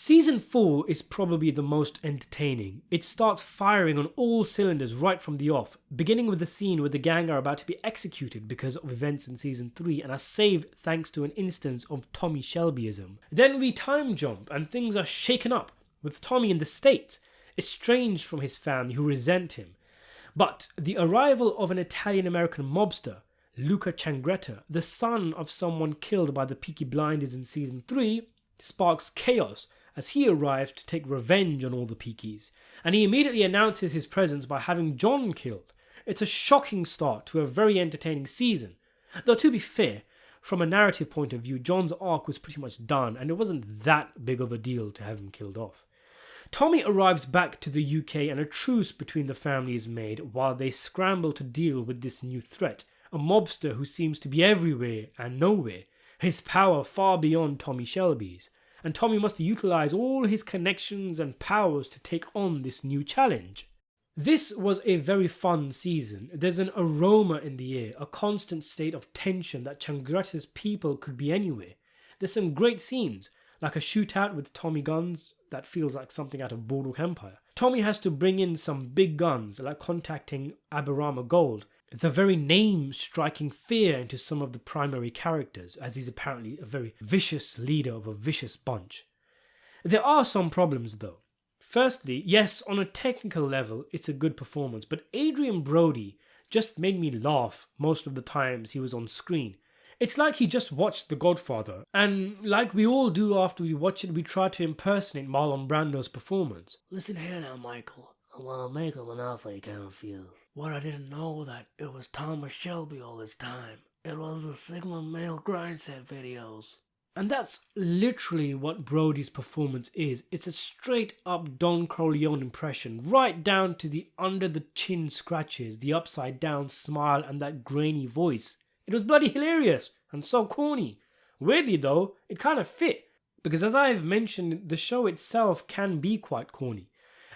Season 4 is probably the most entertaining. It starts firing on all cylinders right from the off, beginning with the scene where the gang are about to be executed because of events in Season 3 and are saved thanks to an instance of Tommy Shelbyism. Then we time jump and things are shaken up, with Tommy in the States, estranged from his family who resent him. But the arrival of an Italian-American mobster, Luca Changretta, the son of someone killed by the Peaky Blinders in Season 3, sparks chaos as he arrives to take revenge on all the Peakies, and he immediately announces his presence by having John killed. It's a shocking start to a very entertaining season. Though to be fair, from a narrative point of view, John's arc was pretty much done and it wasn't that big of a deal to have him killed off. Tommy arrives back to the UK and a truce between the family is made while they scramble to deal with this new threat, a mobster who seems to be everywhere and nowhere, his power far beyond Tommy Shelby's. And Tommy must utilise all his connections and powers to take on this new challenge. This was a very fun season. There's an aroma in the air, a constant state of tension that Changretta's people could be anywhere. There's some great scenes, like a shootout with Tommy guns that feels like something out of Boardwalk Empire. Tommy has to bring in some big guns, like contacting Adrien Brody, the very name striking fear into some of the primary characters, as he's apparently a very vicious leader of a vicious bunch. There are some problems though. Firstly, yes, on a technical level, it's a good performance, but Adrien Brody just made me laugh most of the times he was on screen. It's like he just watched The Godfather, and like we all do after we watch it, we try to impersonate Marlon Brando's performance. Listen here now, Michael. I want to make him an offer he can't refuse. What I didn't know that it was Tommy Shelby all this time. It was the Sigma male grind set videos. And that's literally what Brody's performance is. It's a straight up Don Corleone impression, right down to the under the chin scratches, the upside down smile and that grainy voice. It was bloody hilarious and so corny. Weirdly though, it kind of fit, because as I've mentioned, the show itself can be quite corny.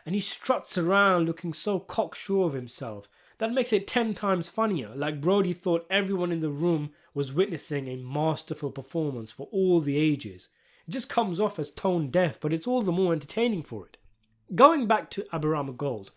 And he struts around looking so cocksure of himself. That makes it 10 times funnier, like Brody thought everyone in the room was witnessing a masterful performance for all the ages. It just comes off as tone deaf, but it's all the more entertaining for it. Going back to Adrien Brody,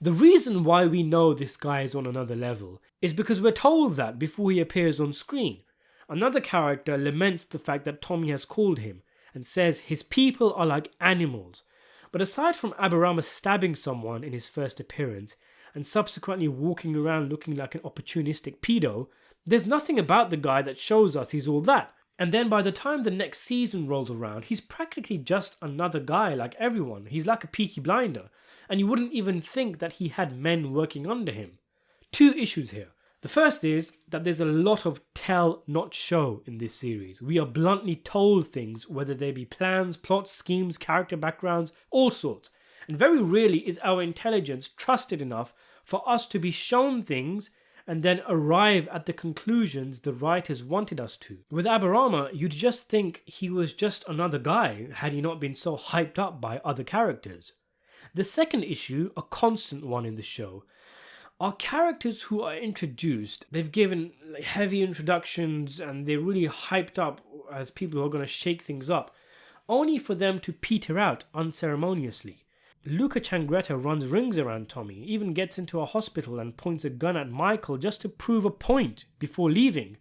the reason why we know this guy is on another level is because we're told that before he appears on screen. Another character laments the fact that Tommy has called him and says his people are like animals. But aside from Adrien stabbing someone in his first appearance and subsequently walking around looking like an opportunistic pedo, there's nothing about the guy that shows us he's all that. And then by the time the next season rolls around, he's practically just another guy like everyone. He's like a Peaky Blinder, and you wouldn't even think that he had men working under him. 2 issues here. The first is that there's a lot of tell not show in this series. We are bluntly told things, whether they be plans, plots, schemes, character backgrounds, all sorts. And very rarely is our intelligence trusted enough for us to be shown things and then arrive at the conclusions the writers wanted us to. With Adrien, you'd just think he was just another guy had he not been so hyped up by other characters. The second issue, a constant one in the show, are characters who are introduced. They've given heavy introductions and they're really hyped up as people who are going to shake things up, only for them to peter out unceremoniously. Luca Changretta runs rings around Tommy, even gets into a hospital and points a gun at Michael just to prove a point before leaving.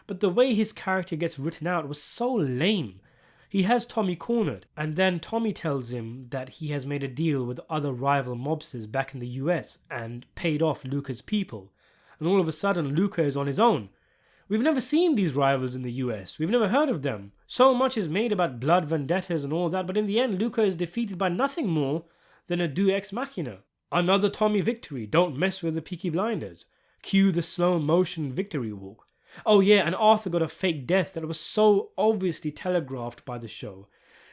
But the way his character gets written out was so lame. He has Tommy cornered, and then Tommy tells him that he has made a deal with other rival mobsters back in the US and paid off Luca's people. And all of a sudden, Luca is on his own. We've never seen these rivals in the US. We've never heard of them. So much is made about blood vendettas and all that, but in the end, Luca is defeated by nothing more than a deus ex machina. Another Tommy victory. Don't mess with the Peaky Blinders. Cue the slow motion victory walk. Oh yeah, and Arthur got a fake death that was so obviously telegraphed by the show.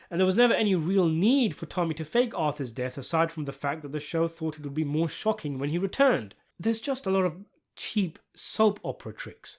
And there was never any real need for Tommy to fake Arthur's death aside from the fact that the show thought it would be more shocking when he returned. There's just a lot of cheap soap opera tricks.